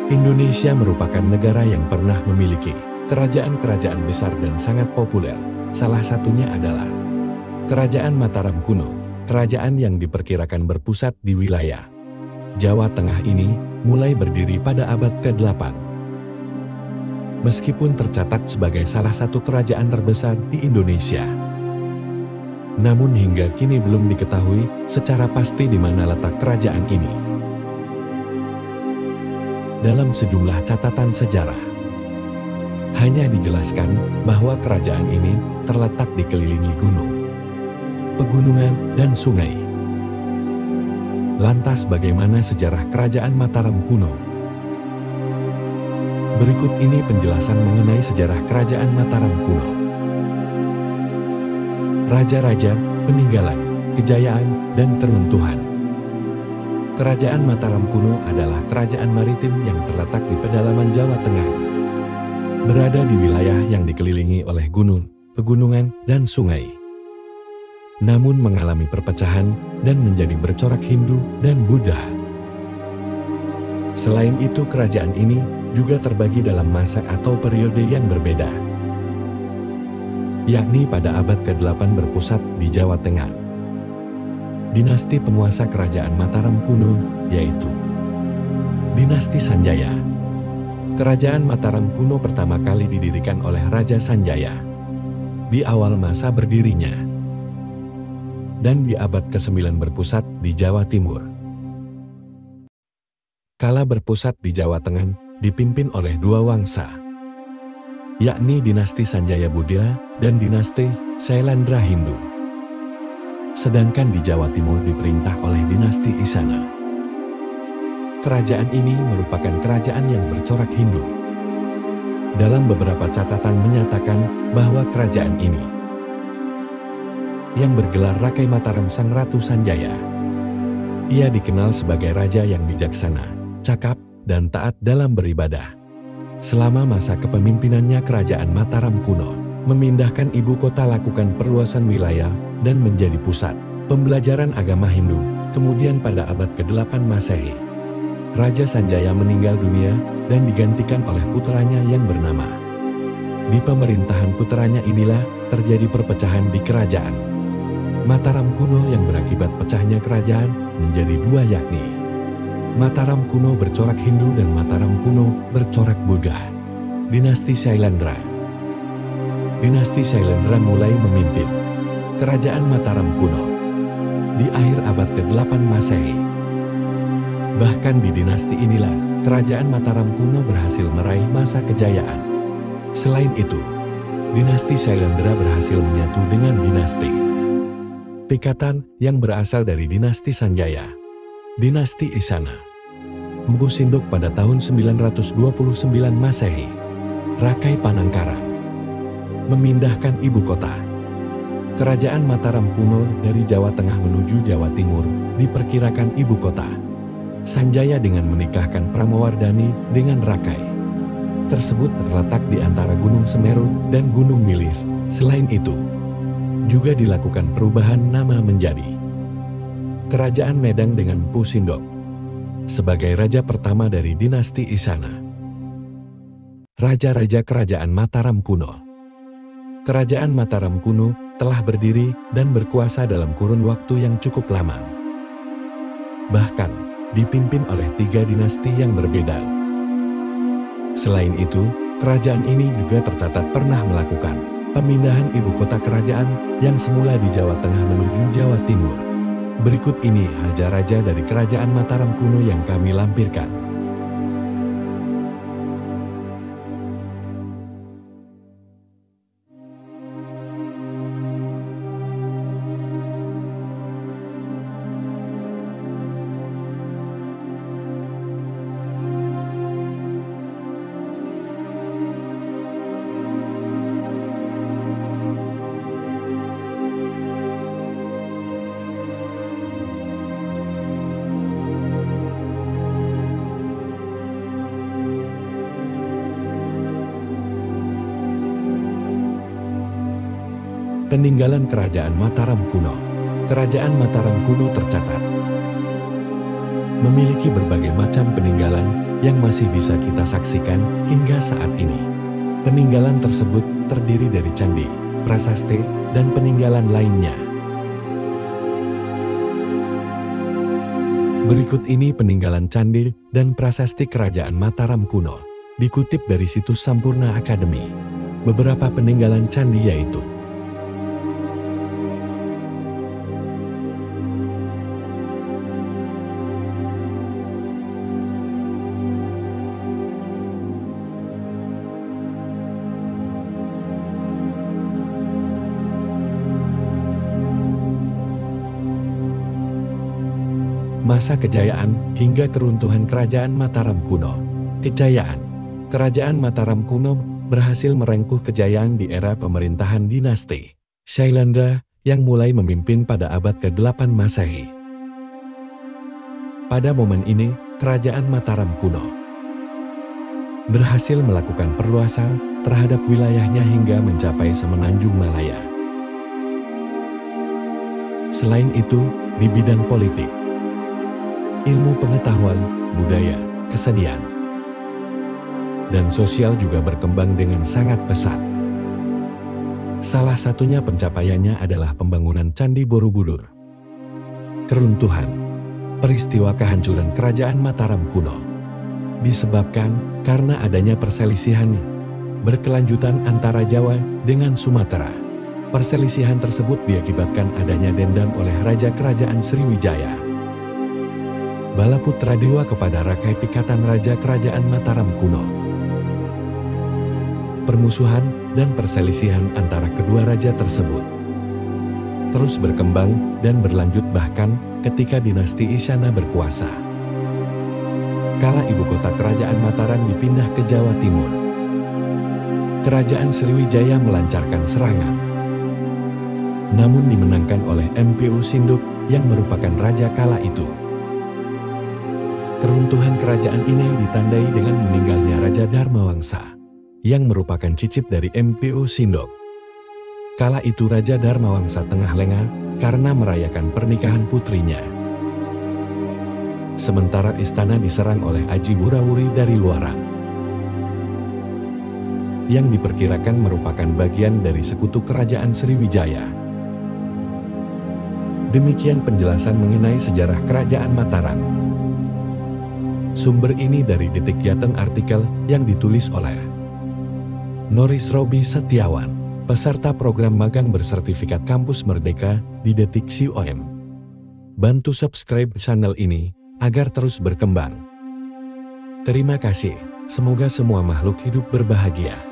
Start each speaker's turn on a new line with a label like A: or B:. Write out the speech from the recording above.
A: Indonesia merupakan negara yang pernah memiliki kerajaan-kerajaan besar dan sangat populer. Salah satunya adalah Kerajaan Mataram kuno, kerajaan yang diperkirakan berpusat di wilayah Jawa Tengah ini mulai berdiri pada abad ke-8. Meskipun tercatat sebagai salah satu kerajaan terbesar di Indonesia, namun hingga kini belum diketahui secara pasti di mana letak kerajaan ini. Dalam sejumlah catatan sejarah, hanya dijelaskan bahwa kerajaan ini terletak dikelilingi gunung, pegunungan, dan sungai. Lantas bagaimana sejarah Kerajaan Mataram kuno? Berikut ini penjelasan mengenai sejarah Kerajaan Mataram kuno. Raja-raja, peninggalan, kejayaan, dan keruntuhan. Kerajaan Mataram kuno adalah kerajaan maritim yang terletak di pedalaman Jawa Tengah, berada di wilayah yang dikelilingi oleh gunung, pegunungan, dan sungai. Namun mengalami perpecahan dan menjadi bercorak Hindu dan Buddha. Selain itu, kerajaan ini juga terbagi dalam masa atau periode yang berbeda, yakni pada abad ke-8 berpusat di Jawa Tengah. Dinasti penguasa kerajaan Mataram kuno yaitu Dinasti Sanjaya. Kerajaan Mataram kuno pertama kali didirikan oleh Raja Sanjaya di awal masa berdirinya, dan di abad ke-9 berpusat di Jawa Timur. Kala berpusat di Jawa Tengah dipimpin oleh dua wangsa, yakni Dinasti Sanjaya Buddha dan Dinasti Syailendra Hindu. Sedangkan di Jawa Timur diperintah oleh Dinasti Isana. Kerajaan ini merupakan kerajaan yang bercorak Hindu. Dalam beberapa catatan menyatakan bahwa kerajaan ini yang bergelar Rakai Mataram Sang Ratu Sanjaya. Ia dikenal sebagai raja yang bijaksana, cakap, dan taat dalam beribadah. Selama masa kepemimpinannya, kerajaan Mataram kuno memindahkan ibu kota, lakukan perluasan wilayah, dan menjadi pusat pembelajaran agama Hindu. Kemudian pada abad ke-8 Masehi, Raja Sanjaya meninggal dunia dan digantikan oleh putranya yang bernama. Di pemerintahan putranya inilah terjadi perpecahan di kerajaan Mataram kuno yang berakibat pecahnya kerajaan menjadi dua, yakni Mataram kuno bercorak Hindu dan Mataram kuno bercorak Buddha. Dinasti Syailendra. Dinasti Syailendra mulai memimpin kerajaan Mataram kuno di akhir abad ke-8 Masehi. Bahkan di dinasti inilah kerajaan Mataram kuno berhasil meraih masa kejayaan. Selain itu, dinasti Syailendra berhasil menyatu dengan dinasti Pikatan yang berasal dari dinasti Sanjaya, dinasti Isana. Empu Sindok pada tahun 929 Masehi, Rakai Panangkaran memindahkan ibu kota kerajaan Mataram kuno dari Jawa Tengah menuju Jawa Timur. Diperkirakan ibu kota Sanjaya dengan menikahkan Pramawardhani dengan Rakai tersebut terletak di antara Gunung Semeru dan Gunung Wilis. Selain itu, juga dilakukan perubahan nama menjadi Kerajaan Medang dengan Empu Sindok sebagai raja pertama dari dinasti Isana. Raja-raja Kerajaan Mataram kuno. Kerajaan Mataram kuno telah berdiri dan berkuasa dalam kurun waktu yang cukup lama. Bahkan dipimpin oleh 3 dinasti yang berbeda. Selain itu, kerajaan ini juga tercatat pernah melakukan pemindahan ibu kota kerajaan yang semula di Jawa Tengah menuju Jawa Timur. Berikut ini raja-raja dari Kerajaan Mataram kuno yang kami lampirkan. Peninggalan Kerajaan Mataram kuno. Kerajaan Mataram kuno tercatat memiliki berbagai macam peninggalan yang masih bisa kita saksikan hingga saat ini. Peninggalan tersebut terdiri dari candi, prasasti, dan peninggalan lainnya. Berikut ini peninggalan candi dan prasasti Kerajaan Mataram kuno, dikutip dari situs Sampurna Academy. Beberapa peninggalan candi yaitu masa kejayaan hingga keruntuhan Kerajaan Mataram kuno. Kejayaan. Kerajaan Mataram kuno berhasil merengkuh kejayaan di era pemerintahan dinasti Shailendra yang mulai memimpin pada abad ke-8 Masehi. Pada momen ini, Kerajaan Mataram kuno berhasil melakukan perluasan terhadap wilayahnya hingga mencapai semenanjung Malaya. Selain itu, di bidang politik, ilmu pengetahuan, budaya, kesenian, dan sosial juga berkembang dengan sangat pesat. Salah satunya pencapaiannya adalah pembangunan Candi Borobudur. Keruntuhan. Peristiwa kehancuran Kerajaan Mataram kuno disebabkan karena adanya perselisihan berkelanjutan antara Jawa dengan Sumatera. Perselisihan tersebut diakibatkan adanya dendam oleh Raja Kerajaan Sriwijaya Balaputra Dewa kepada Rakai Pikatan Raja Kerajaan Mataram kuno. Permusuhan dan perselisihan antara kedua raja tersebut terus berkembang dan berlanjut bahkan ketika dinasti Isyana berkuasa. Kala ibu kota Kerajaan Mataram dipindah ke Jawa Timur, Kerajaan Sriwijaya melancarkan serangan, namun dimenangkan oleh Mpu Sinduk yang merupakan raja kala itu. Keruntuhan kerajaan ini ditandai dengan meninggalnya Raja Dharmawangsa, yang merupakan cicit dari Mpu Sindok. Kala itu Raja Dharmawangsa tengah lengah karena merayakan pernikahan putrinya. Sementara istana diserang oleh Aji Wurawuri dari luaran, yang diperkirakan merupakan bagian dari sekutu Kerajaan Sriwijaya. Demikian penjelasan mengenai sejarah Kerajaan Mataram. Sumber ini dari Detik Jateng, artikel yang ditulis oleh Noris Robi Setiawan, peserta program magang bersertifikat Kampus Merdeka di Detik.com. Bantu subscribe channel ini agar terus berkembang. Terima kasih, semoga semua makhluk hidup berbahagia.